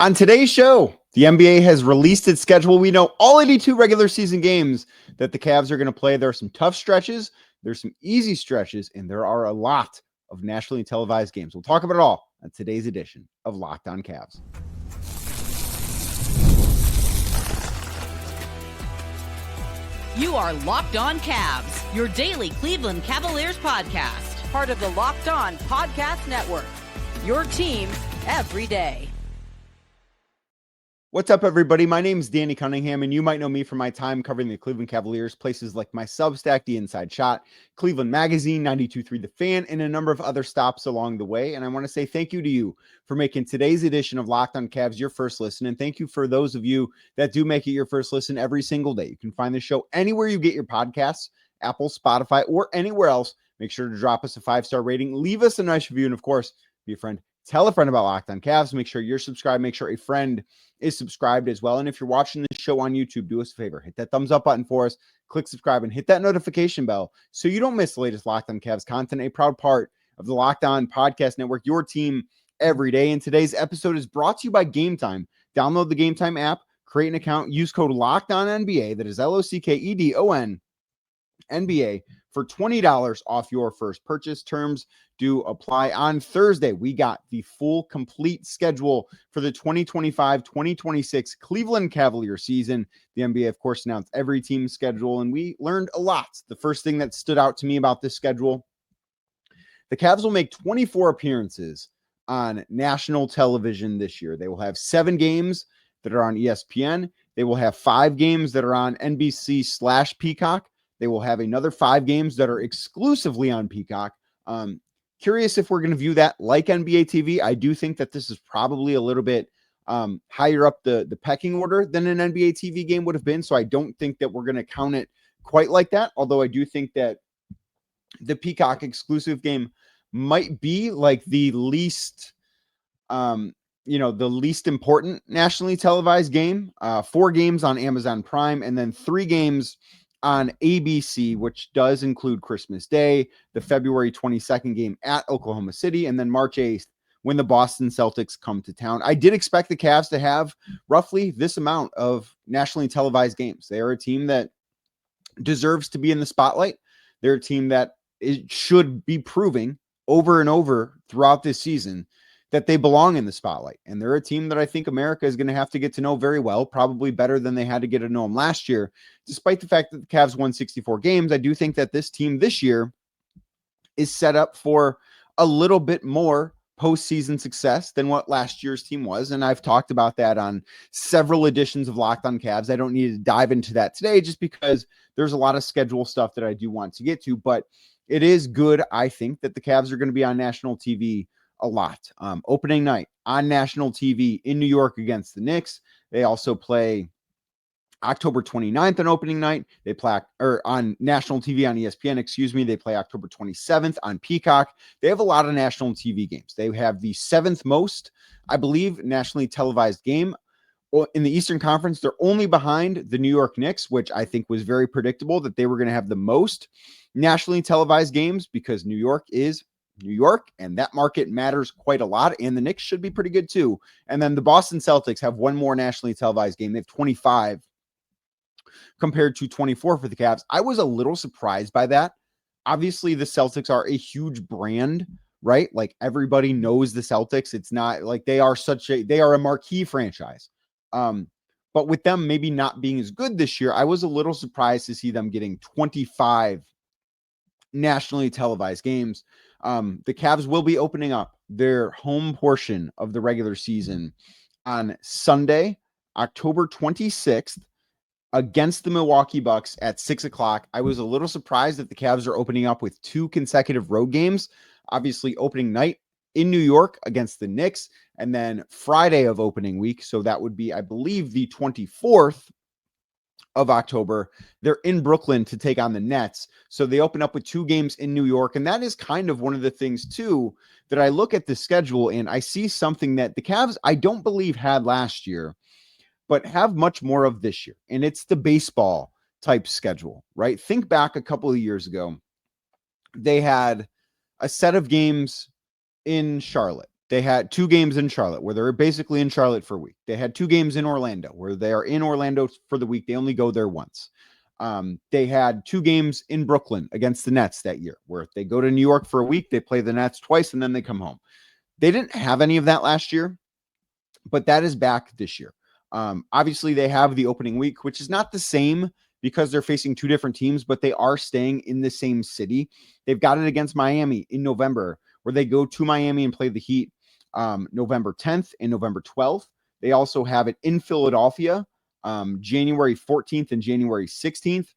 On today's show, the NBA has released its schedule. We know all 82 regular season games that the Cavs are going to play. There are some tough stretches, there's some easy stretches, and there are a lot of nationally televised games. We'll talk about it all on today's edition of Locked On Cavs. You are Locked On Cavs, your daily Cleveland Cavaliers podcast. Part of the Locked On Podcast Network, your team every day. What's up, everybody? My name is Danny Cunningham, and you might know me from my time covering the Cleveland Cavaliers, places like my Substack, The Inside Shot, Cleveland Magazine, 92.3 The Fan, and a number of other stops along the way. And I want to say thank you to you for making today's edition of Locked On Cavs your first listen. And thank you for those of you that do make it your first listen every single day. You can find the show anywhere you get your podcasts, Apple, Spotify, or anywhere else. Make sure to drop us a 5-star rating, leave us a nice review, and of course, be a friend. Tell a friend about Locked On Cavs. Make sure you're subscribed. Make sure a friend is subscribed as well. And if you're watching the show on YouTube, do us a favor. Hit that thumbs up button for us. Click subscribe and hit that notification bell so you don't miss the latest Locked On Cavs content. A proud part of the Locked On Podcast Network, your team every day. And today's episode is brought to you by Game Time. Download the Game Time app, create an account, use code LOCKEDONNBA. That is LOCKEDON NBA for $20 off your first purchase. Terms do apply. On Thursday, we got the full complete schedule for the 2025-2026 Cleveland Cavaliers season. The NBA, of course, announced every team's schedule, and we learned a lot. The first thing that stood out to me about this schedule, the Cavs will make 24 appearances on national television this year. They will have 7 games that are on ESPN. They will have 5 games that are on NBC/Peacock. They will have another 5 games that are exclusively on Peacock. Curious if we're going to view that like NBA TV. I do think that this is probably a little bit higher up the pecking order than an NBA TV game would have been. So I don't think that we're going to count it quite like that. Although I do think that the Peacock exclusive game might be like the least, the least important nationally televised game. 4 games on Amazon Prime, and then 3 games on ABC, which does include Christmas Day, the February 22nd game at Oklahoma City, and then March 8th when the Boston Celtics come to town. I did expect the Cavs to have roughly this amount of nationally televised games. They are a team that deserves to be in the spotlight. They're a team that should be proving over and over throughout this season that they belong in the spotlight. And they're a team that I think America is going to have to get to know very well, probably better than they had to get to know them last year. Despite the fact that the Cavs won 64 games, I do think that this team this year is set up for a little bit more postseason success than what last year's team was. And I've talked about that on several editions of Locked On Cavs. I don't need to dive into that today just because there's a lot of schedule stuff that I do want to get to, but it is good, I think, that the Cavs are going to be on national TV a lot. Opening night on national TV in New York against the Knicks. They also play October 29th on opening night. They play on national TV on ESPN, They play October 27th on Peacock. They have a lot of national TV games. They have the 7th most, I believe, nationally televised game in the Eastern Conference. They're only behind the New York Knicks, which I think was very predictable that they were going to have the most nationally televised games because New York is New York, and that market matters quite a lot, and the Knicks should be pretty good too. And then the Boston Celtics have one more nationally televised game. They have 25 compared to 24 for the Cavs. I was a little surprised by that. Obviously, the Celtics are a huge brand, right? Like everybody knows the Celtics. It's not like they are a marquee franchise. But with them maybe not being as good this year, I was a little surprised to see them getting 25 nationally televised games. The Cavs will be opening up their home portion of the regular season on Sunday, October 26th against the Milwaukee Bucks at 6:00. I was a little surprised that the Cavs are opening up with 2 consecutive road games. Obviously, opening night in New York against the Knicks, and then Friday of opening week. So that would be, I believe, the 24th of October. They're in Brooklyn to take on the Nets. So they open up with 2 games in New York. And that is kind of one of the things too, that I look at the schedule and I see something that the Cavs, I don't believe had last year, but have much more of this year. And it's the baseball type schedule, right? Think back a couple of years ago. They had a set of games in Charlotte. They had 2 games in Charlotte where they're basically in Charlotte for a week. They had 2 games in Orlando where they are in Orlando for the week. They only go there once. They had 2 games in Brooklyn against the Nets that year where they go to New York for a week, they play the Nets twice, and then they come home. They didn't have any of that last year, but that is back this year. Obviously, they have the opening week, which is not the same because they're facing 2 different teams, but they are staying in the same city. They've got it against Miami in November, where they go to Miami and play the Heat November 10th and November 12th. They also have it in Philadelphia January 14th and January 16th.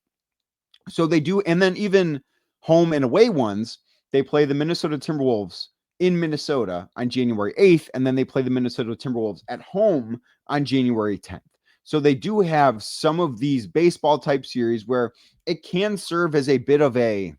So they do, and then even home and away ones, they play the Minnesota Timberwolves in Minnesota on January 8th, and then they play the Minnesota Timberwolves at home on January 10th. So they do have some of these baseball type series where it can serve as a bit of a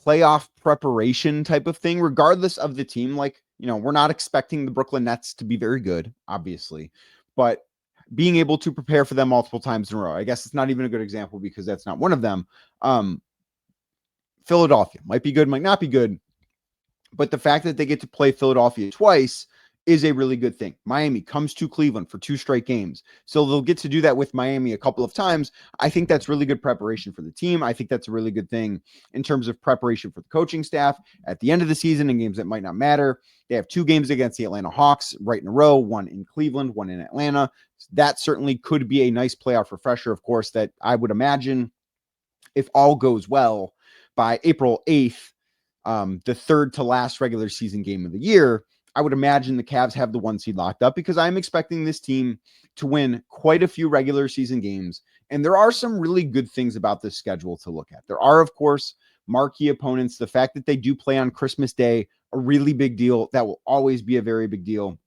playoff preparation type of thing, regardless of the team. Like, we're not expecting the Brooklyn Nets to be very good, obviously, but being able to prepare for them multiple times in a row. I guess it's not even a good example because that's not one of them. Philadelphia might be good, might not be good, but the fact that they get to play Philadelphia twice is a really good thing. Miami comes to Cleveland for 2 straight games, so they'll get to do that with Miami a couple of times. I think that's really good preparation for the team. I think that's a really good thing in terms of preparation for the coaching staff at the end of the season in games that might not matter. They have 2 games against the Atlanta Hawks right in a row, one in Cleveland, one in Atlanta. That certainly could be a nice playoff refresher, of course, that I would imagine, if all goes well, by April 8th, the third to last regular season game of the year, I would imagine the Cavs have the 1 seed locked up because I'm expecting this team to win quite a few regular season games. And there are some really good things about this schedule to look at. There are, of course, marquee opponents. The fact that they do play on Christmas Day, a really big deal. That will always be a very big deal.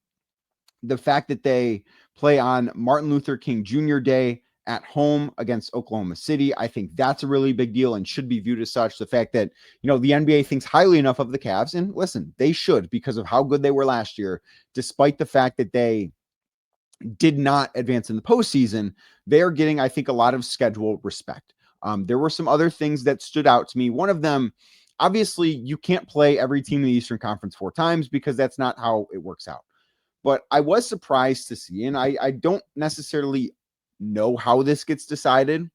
The fact that they play on Martin Luther King Jr. Day at home against Oklahoma City, I think that's a really big deal and should be viewed as such. The fact that, the NBA thinks highly enough of the Cavs, and listen, they should, because of how good they were last year, despite the fact that they did not advance in the postseason, they are getting, I think, a lot of schedule respect. There were some other things that stood out to me. One of them, obviously, you can't play every team in the Eastern Conference 4 times because that's not how it works out. But I was surprised to see, and I don't necessarily know how this gets decided,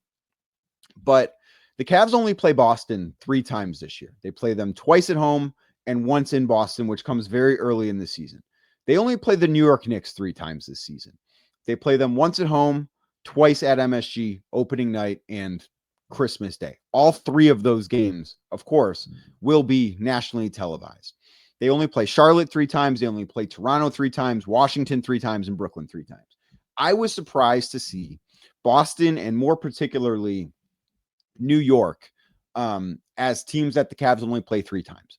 but the Cavs only play Boston 3 times this year. They play them twice at home and once in Boston, which comes very early in the season. They only play the New York Knicks 3 times this season. They play them once at home, twice at MSG, opening night, and Christmas Day. All 3 of those games, of course, will be nationally televised. They only play Charlotte 3 times. They only play Toronto 3 times, Washington 3 times, and Brooklyn 3 times. I was surprised to see Boston and more particularly New York as teams that the Cavs only play 3 times.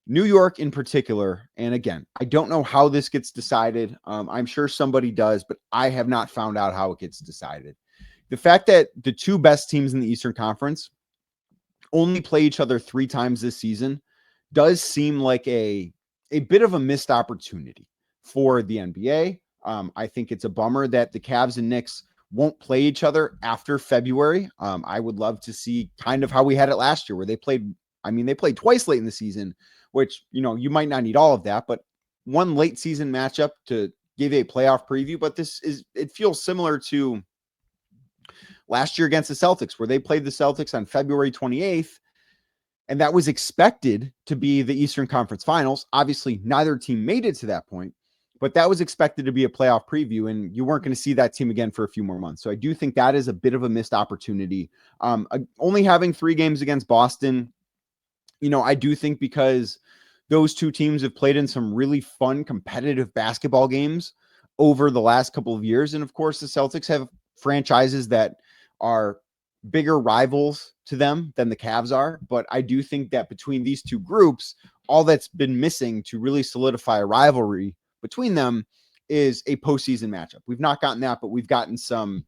New York in particular, and again, I don't know how this gets decided. I'm sure somebody does, but I have not found out how it gets decided. The fact that the 2 best teams in the Eastern Conference only play each other 3 times this season does seem like a bit of a missed opportunity for the NBA. I think it's a bummer that the Cavs and Knicks won't play each other after February. I would love to see kind of how we had it last year where they played twice late in the season, which, you might not need all of that, but one late season matchup to give a playoff preview. But it feels similar to last year against the Celtics, where they played the Celtics on February 28th. And that was expected to be the Eastern Conference Finals. Obviously, neither team made it to that point, but that was expected to be a playoff preview, and you weren't going to see that team again for a few more months. So I do think that is a bit of a missed opportunity. Only having 3 games against Boston, I do think because those 2 teams have played in some really fun, competitive basketball games over the last couple of years. And of course, the Celtics have franchises that are bigger rivals to them than the Cavs are. But I do think that between these 2 groups, all that's been missing to really solidify a rivalry between them is a postseason matchup. We've not gotten that, but we've gotten some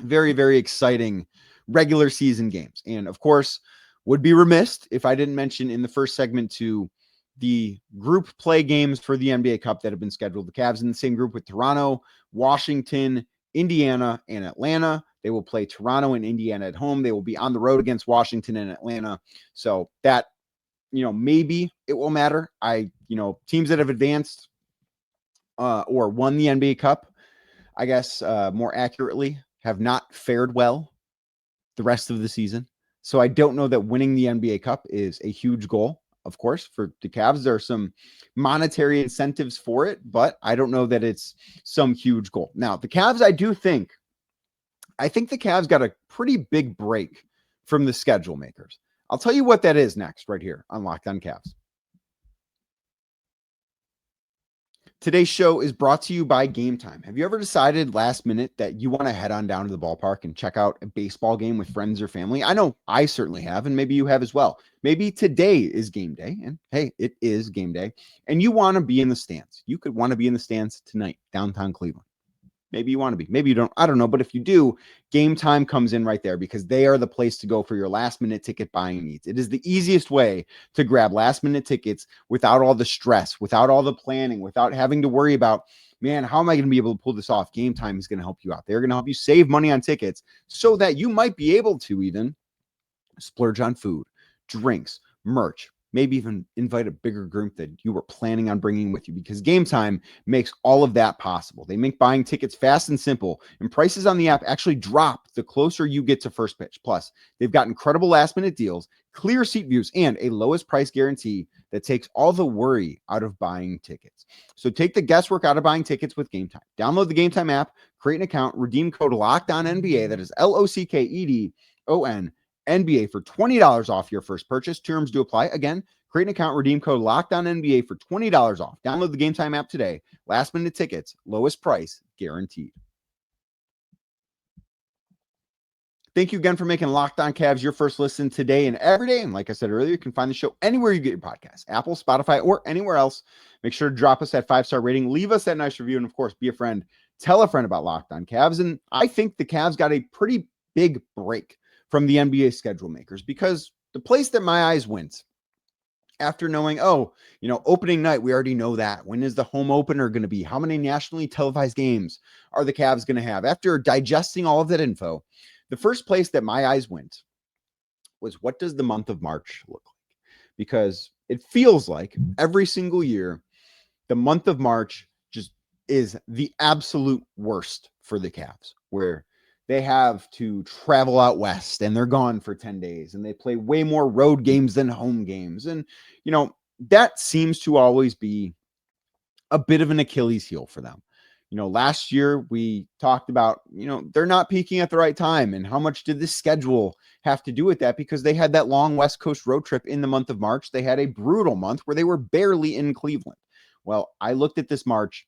very, very exciting regular season games. And of course, would be remiss if I didn't mention in the first segment to the group play games for the NBA Cup that have been scheduled. The Cavs in the same group with Toronto, Washington, Indiana, and Atlanta. They will play Toronto and Indiana at home. They will be on the road against Washington and Atlanta. So that maybe it will matter. Teams that have advanced or won the NBA Cup, I guess more accurately, have not fared well the rest of the season. So I don't know that winning the NBA Cup is a huge goal. Of course, for the Cavs, there are some monetary incentives for it, but I don't know that it's some huge goal. Now, the Cavs, I think the Cavs got a pretty big break from the schedule makers. I'll tell you what that is next, right here on Locked On Cavs. Today's show is brought to you by Game Time. Have you ever decided last minute that you want to head on down to the ballpark and check out a baseball game with friends or family? I know I certainly have, and maybe you have as well. Maybe today is game day, and hey, it is game day, and you want to be in the stands. You could want to be in the stands tonight, downtown Cleveland. Maybe you want to be. Maybe you don't. I don't know. But if you do, Game Time comes in right there because they are the place to go for your last-minute ticket buying needs. It is the easiest way to grab last-minute tickets without all the stress, without all the planning, without having to worry about, man, how am I going to be able to pull this off? Game Time is going to help you out. They're going to help you save money on tickets so that you might be able to even splurge on food, drinks, merch, maybe even invite a bigger group that you were planning on bringing with you, because Game Time makes all of that possible. They make buying tickets fast and simple, and prices on the app actually drop the closer you get to first pitch. Plus, they've got incredible last-minute deals, clear seat views, and a lowest price guarantee that takes all the worry out of buying tickets. So take the guesswork out of buying tickets with Game Time. Download the Game Time app, create an account, redeem code LOCKEDONNBA, that is LOCKEDON NBA for $20 off your first purchase. Terms do apply. Again, create an account, redeem code LOCKEDONNBA for $20 off. Download the Game Time app today. Last minute tickets, lowest price guaranteed. Thank you again for making Locked On Cavs your first listen today and every day. And like I said earlier, you can find the show anywhere you get your podcasts, Apple, Spotify, or anywhere else. Make sure to drop us that 5-star rating, leave us that nice review, and of course, be a friend. Tell a friend about Locked On Cavs. And I think the Cavs got a pretty big break from the NBA schedule makers, because the place that my eyes went after knowing, opening night, we already know that. When is the home opener going to be? How many nationally televised games are the Cavs going to have? After digesting all of that info, the first place that my eyes went was, what does the month of March look like? Because it feels like every single year, the month of March just is the absolute worst for the Cavs, where they have to travel out west and they're gone for 10 days and they play way more road games than home games. And, that seems to always be a bit of an Achilles heel for them. Last year we talked about, they're not peaking at the right time. And how much did this schedule have to do with that? Because they had that long West Coast road trip in the month of March. They had a brutal month where they were barely in Cleveland. Well, I looked at this March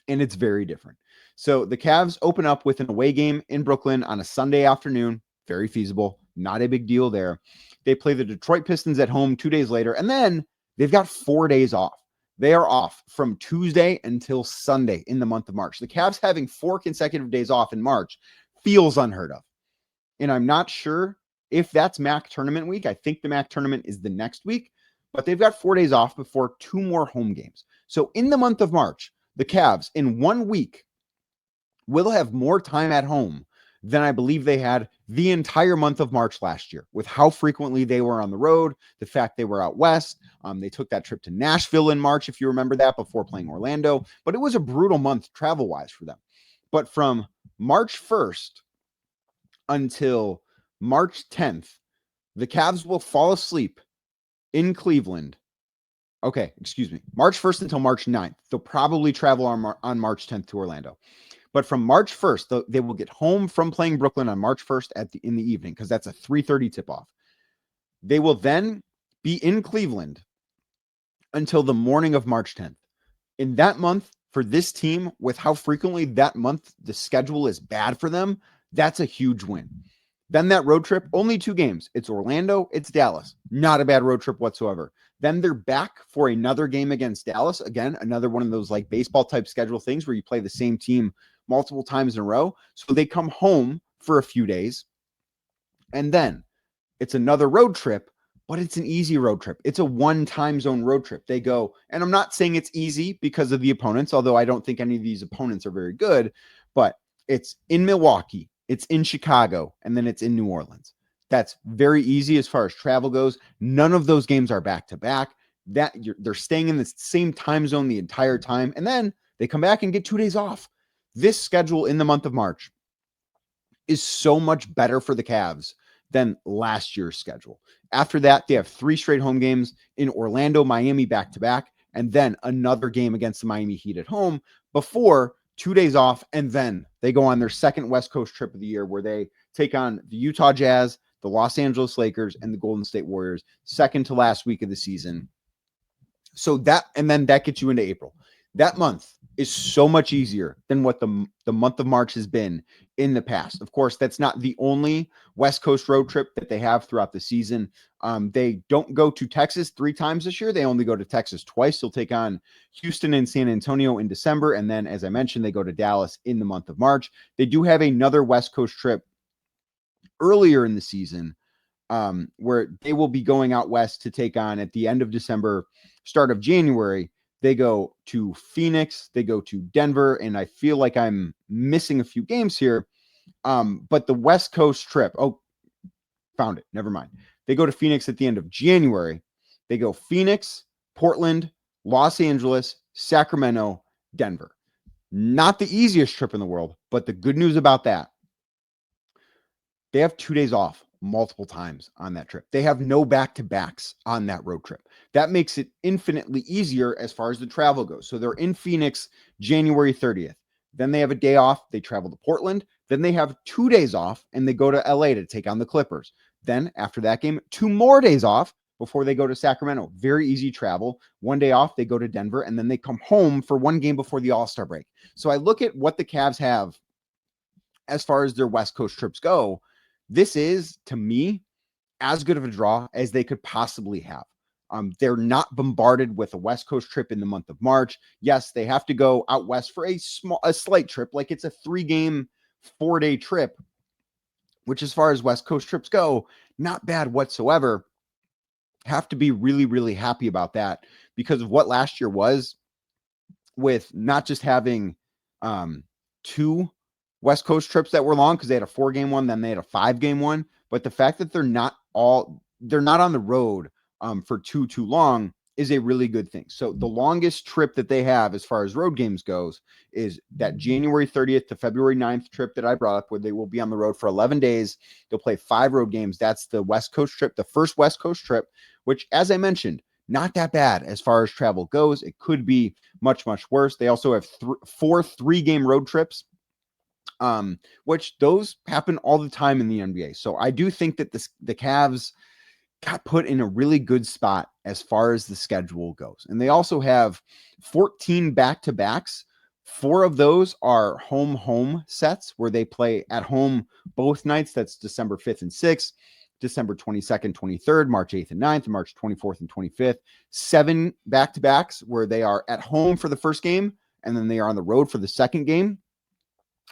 and it's very different. So the Cavs open up with an away game in Brooklyn on a Sunday afternoon. Very feasible. Not a big deal there. They play the Detroit Pistons at home 2 days later, and then they've got 4 days off. They are off from Tuesday until Sunday in the month of March. The Cavs having 4 consecutive days off in March feels unheard of. And I'm not sure if that's MAC tournament week. I think the MAC tournament is the next week, but they've got 4 days off before 2 more home games. So in the month of March, the Cavs in 1 week will have more time at home than I believe they had the entire month of March last year, with how frequently they were on the road, the fact they were out west. They took that trip to Nashville in March, if you remember that, before playing Orlando. But it was a brutal month travel-wise for them. But from March 1st until March 10th, the Cavs will fall asleep in Cleveland. Okay, excuse me. March 1st until March 9th. They'll probably travel on March 10th to Orlando. But from March 1st, they will get home from playing Brooklyn on March 1st in the evening, because that's a 3:30 tip-off. They will then be in Cleveland until the morning of March 10th. In that month, for this team, with how frequently that month the schedule is bad for them, that's a huge win. Then that road trip, only 2 games. It's Orlando, it's Dallas. Not a bad road trip whatsoever. Then they're back for another game against Dallas. Again, another one of those like baseball type schedule things where you play the same team multiple times in a row. So they come home for a few days, and then it's another road trip, but it's an easy road trip. It's a 1 time zone road trip. They go, and I'm not saying it's easy because of the opponents, although I don't think any of these opponents are very good, but it's in Milwaukee, it's in Chicago, and then it's in New Orleans. That's very easy as far as travel goes. None of those games are back to back. They're staying in the same time zone the entire time, and then they come back and get 2 days off. This schedule in the month of March is so much better for the Cavs than last year's schedule. After that, they have 3 straight home games in Orlando, Miami back to back, and then another game against the Miami Heat at home before 2 days off. And then they go on their second West Coast trip of the year where they take on the Utah Jazz, the Los Angeles Lakers, and the Golden State Warriors, second to last week of the season. So and then that gets you into April. That month is so much easier than what the month of March has been in the past. Of course, that's not the only West Coast road trip that they have throughout the season. They don't go to Texas 3 times this year. They only go to Texas twice. They'll take on Houston and San Antonio in December. And then, as I mentioned, they go to Dallas in the month of March. They do have another West Coast trip earlier in the season where they will be going out west to take on at the end of December, start of January. They go to Phoenix, they go to Denver, and I feel like I'm missing a few games here. But the West Coast trip, found it. Never mind. They go to Phoenix at the end of January. They go Phoenix, Portland, Los Angeles, Sacramento, Denver. Not the easiest trip in the world, but the good news about that, they have 2 days off multiple times on that trip. They have no back-to-backs on that road trip. That makes it infinitely easier as far as the travel goes. So they're in Phoenix January 30th. Then they have a day off. They travel to Portland. Then they have 2 days off and they go to LA to take on the Clippers. Then after that game, 2 more days off before they go to Sacramento. Very easy travel. 1 day off, they go to Denver, and then they come home for 1 game before the All-Star break. So I look at what the Cavs have as far as their West Coast trips go. This is, to me, as good of a draw as they could possibly have. They're not bombarded with a West Coast trip in the month of March. Yes, they have to go out west for a slight trip, like it's a 3-game, 4-day trip, which as far as West Coast trips go, not bad whatsoever. Have to be really, really happy about that because of what last year was with not just having 2 West Coast trips that were long because they had a 4-game one, then they had a 5-game one. But the fact that they're not on the road for too long is a really good thing. So the longest trip that they have as far as road games goes is that January 30th to February 9th trip that I brought up, where they will be on the road for 11 days. They'll play 5 road games. That's the West Coast trip, the first West Coast trip, which, as I mentioned, not that bad as far as travel goes. It could be much, much worse. They also have 4 3-game road trips, which those happen all the time in the NBA. So I do think that the Cavs got put in a really good spot as far as the schedule goes. And they also have 14 back-to-backs. 4 of those are home sets where they play at home both nights. That's December 5th and 6th, December 22nd, 23rd, March 8th and 9th, and March 24th and 25th. 7 back-to-backs where they are at home for the first game, and then they are on the road for the second game.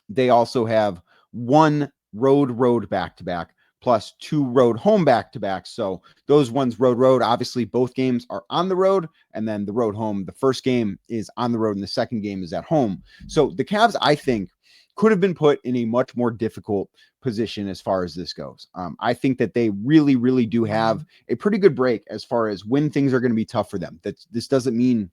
They also have 1 road back-to-back plus 2 road home back-to-backs. So those ones road, obviously both games are on the road, and then the road home, the first game is on the road and the second game is at home. So the Cavs, I think, could have been put in a much more difficult position as far as this goes. I think that they really, really do have a pretty good break as far as when things are going to be tough for them. This doesn't mean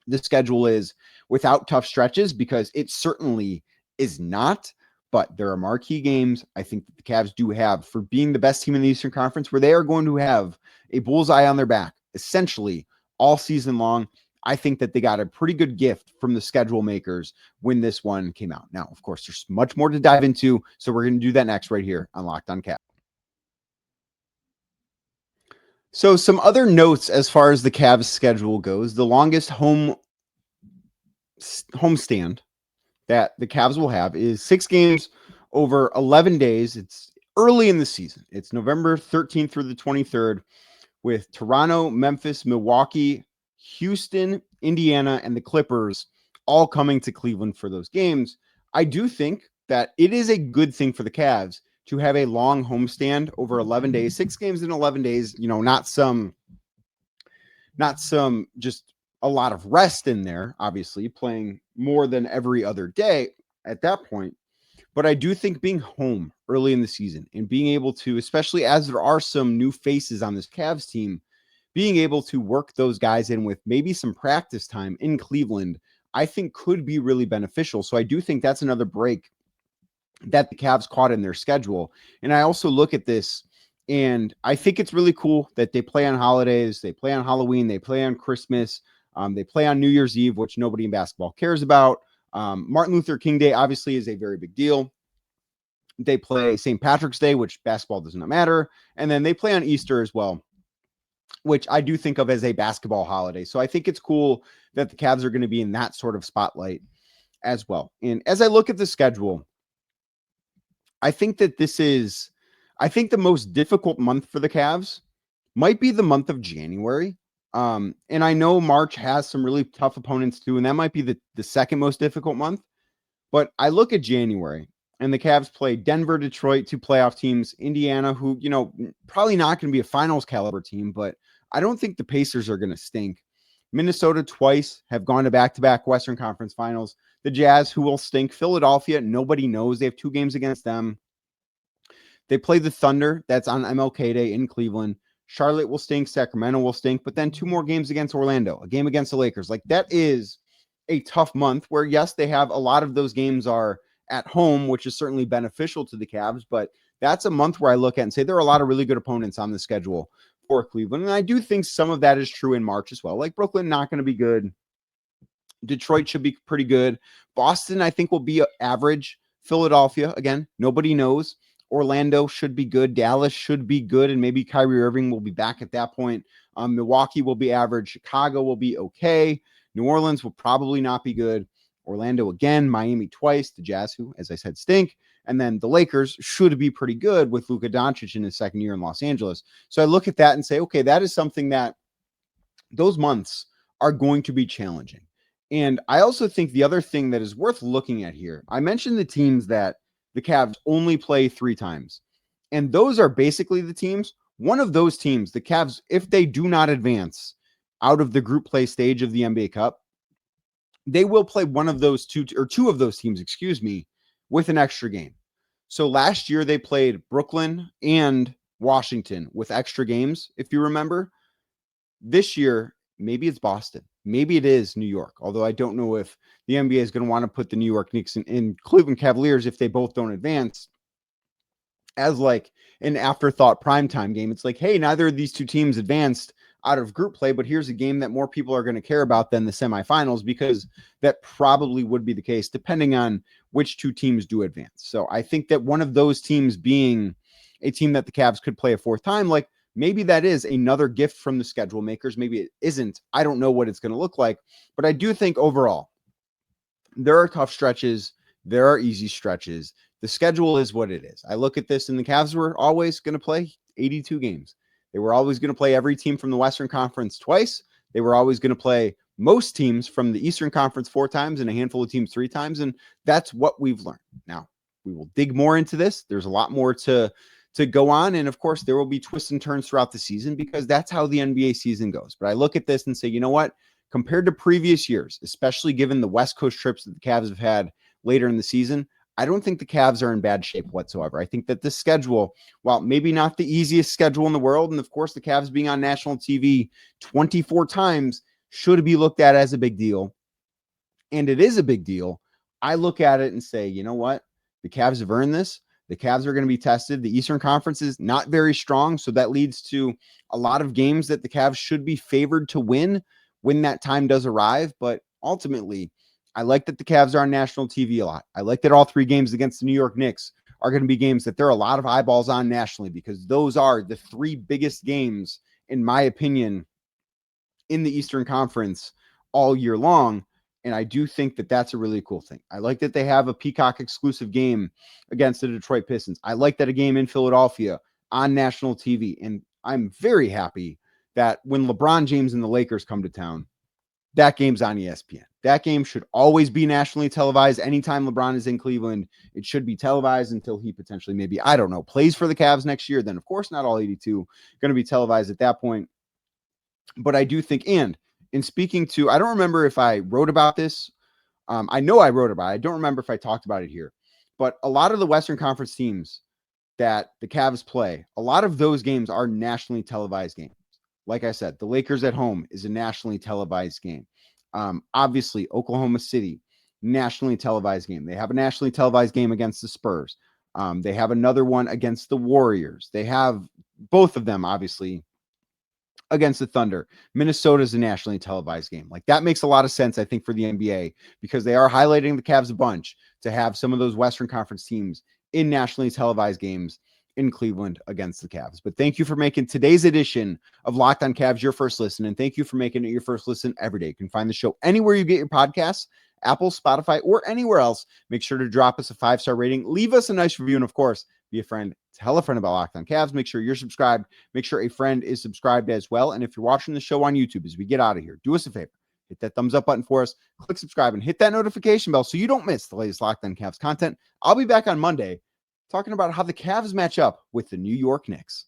the schedule is without tough stretches, because it certainly is not, but there are marquee games I think that the Cavs do have for being the best team in the Eastern Conference, where they are going to have a bullseye on their back essentially all season long. I think that they got a pretty good gift from the schedule makers when this one came out. Now, of course, there's much more to dive into, so we're going to do that next right here on Locked On Cavs. So some other notes as far as the Cavs schedule goes: the longest homestand that the Cavs will have is 6 games over 11 days. It's early in the season. It's November 13th through the 23rd, with Toronto, Memphis, Milwaukee, Houston, Indiana, and the Clippers all coming to Cleveland for those games. I do think that it is a good thing for the Cavs to have a long homestand over 11 days, 6 games in 11 days, not some just a lot of rest in there, obviously playing more than every other day at that point. But I do think being home early in the season and being able to, especially as there are some new faces on this Cavs team, being able to work those guys in with maybe some practice time in Cleveland, I think could be really beneficial. So I do think that's another break that the Cavs caught in their schedule. And I also look at this and I think it's really cool that they play on holidays, they play on Halloween, they play on Christmas, they play on New Year's Eve, which nobody in basketball cares about. Martin Luther King Day obviously is a very big deal. They play St. Patrick's Day, which basketball does not matter. And then they play on Easter as well, which I do think of as a basketball holiday. So I think it's cool that the Cavs are going to be in that sort of spotlight as well. And as I look at the schedule, I think that I think the most difficult month for the Cavs might be the month of January. And I know March has some really tough opponents too, and that might be the second most difficult month. But I look at January and the Cavs play Denver, Detroit, two playoff teams, Indiana, who, probably not going to be a finals caliber team, but I don't think the Pacers are going to stink. Minnesota twice have gone to back-to-back Western Conference Finals. The Jazz, who will stink. Philadelphia, nobody knows. They have 2 games against them. They play the Thunder. That's on MLK Day in Cleveland. Charlotte will stink. Sacramento will stink. But then 2 more games against Orlando, a game against the Lakers. Like, that is a tough month where, yes, they have a lot of those games are at home, which is certainly beneficial to the Cavs. But that's a month where I look at and say there are a lot of really good opponents on the schedule for Cleveland. And I do think some of that is true in March as well. Like, Brooklyn, not going to be good. Detroit should be pretty good. Boston, I think, will be average. Philadelphia, again, nobody knows. Orlando should be good. Dallas should be good. And maybe Kyrie Irving will be back at that point. Milwaukee will be average. Chicago will be okay. New Orleans will probably not be good. Orlando again. Miami twice. The Jazz, who, as I said, stink. And then the Lakers should be pretty good with Luka Doncic in his second year in Los Angeles. So I look at that and say, okay, that is something that those months are going to be challenging. And I also think the other thing that is worth looking at here, I mentioned the teams that the Cavs only play 3 times. And those are basically the teams. One of those teams, the Cavs, if they do not advance out of the group play stage of the NBA Cup, they will play one of those two of those teams, with an extra game. So last year they played Brooklyn and Washington with extra games, if you remember. This year, maybe it's Boston. Maybe it is New York, although I don't know if the NBA is going to want to put the New York Knicks and Cleveland Cavaliers, if they both don't advance, as like an afterthought primetime game. It's like, hey, neither of these 2 teams advanced out of group play, but here's a game that more people are going to care about than the semifinals, because that probably would be the case depending on which 2 teams do advance. So I think that one of those teams being a team that the Cavs could play a 4th time, like, maybe that is another gift from the schedule makers. Maybe it isn't. I don't know what it's going to look like. But I do think overall, there are tough stretches. There are easy stretches. The schedule is what it is. I look at this, and the Cavs were always going to play 82 games. They were always going to play every team from the Western Conference twice. They were always going to play most teams from the Eastern Conference 4 times and a handful of teams 3 times. And that's what we've learned. Now, we will dig more into this. There's a lot more to go on. And of course, there will be twists and turns throughout the season, because that's how the NBA season goes. But I look at this and say, you know what? Compared to previous years, especially given the West Coast trips that the Cavs have had later in the season, I don't think the Cavs are in bad shape whatsoever. I think that this schedule, while maybe not the easiest schedule in the world, and of course the Cavs being on national TV 24 times should be looked at as a big deal. And it is a big deal. I look at it and say, you know what? The Cavs have earned this. The Cavs are going to be tested. The Eastern Conference is not very strong, so that leads to a lot of games that the Cavs should be favored to win when that time does arrive. But ultimately, I like that the Cavs are on national TV a lot. I like that all 3 games against the New York Knicks are going to be games that there are a lot of eyeballs on nationally, because those are the 3 biggest games, in my opinion, in the Eastern Conference all year long. And I do think that that's a really cool thing. I like that they have a Peacock exclusive game against the Detroit Pistons. I like that a game in Philadelphia on national TV. And I'm very happy that when LeBron James and the Lakers come to town, that game's on ESPN. That game should always be nationally televised. Anytime LeBron is in Cleveland, it should be televised until he potentially, maybe, I don't know, plays for the Cavs next year. Then, of course, not all 82 going to be televised at that point. But I do think, and in speaking to, I don't remember if I wrote about this. I know I wrote about it. I don't remember if I talked about it here. but a lot of the Western Conference teams that the Cavs play, a lot of those games are nationally televised games. Like I said, the Lakers at home is a nationally televised game. Obviously, Oklahoma City, nationally televised game. They have a nationally televised game against the Spurs. They have another one against the Warriors. They have both of them, obviously, against the Thunder. Minnesota's a nationally televised game. Like, that makes a lot of sense, I think, for the NBA, because they are highlighting the Cavs a bunch to have some of those Western Conference teams in nationally televised games in Cleveland against the Cavs. But thank you for making today's edition of Locked On Cavs your first listen, and thank you for making it your first listen every day. You can find the show anywhere you get your podcasts, Apple, Spotify, or anywhere else. Make sure to drop us a 5-star rating, leave us a nice review, and of course, be a friend. Tell a friend about Locked On Cavs. Make sure you're subscribed. Make sure a friend is subscribed as well. And if you're watching the show on YouTube as we get out of here, do us a favor. Hit that thumbs up button for us. Click subscribe and hit that notification bell so you don't miss the latest Locked On Cavs content. I'll be back on Monday talking about how the Cavs match up with the New York Knicks.